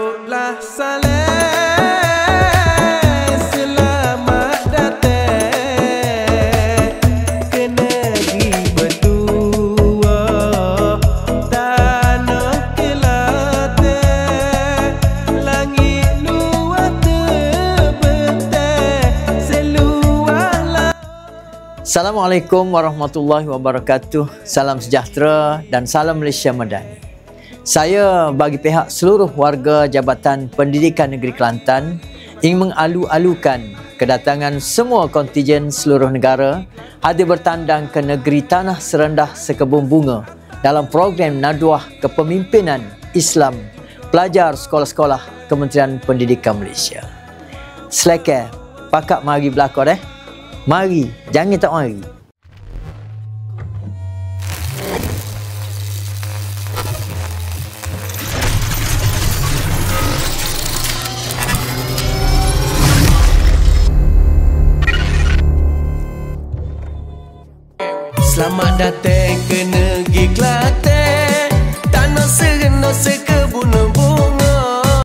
Sambutlah saleh, selamat datang ke negeri bertua, tanah Kelantan, langit luar terbentang seluar. Assalamualaikum warahmatullahi wabarakatuh. Salam sejahtera dan salam Malaysia Madani. Saya bagi pihak seluruh warga Jabatan Pendidikan Negeri Kelantan ingin mengalu-alukan kedatangan semua kontijen seluruh negara hadir bertandang ke negeri tanah serendah sekebun bunga dalam program Nadwah Kepemimpinan Islam pelajar sekolah-sekolah Kementerian Pendidikan Malaysia. Selekar, pakak mari belakang Mari, jangan tak mari. Selamat datang ke negeri Kelantan, tanah serendah sekebun bunga.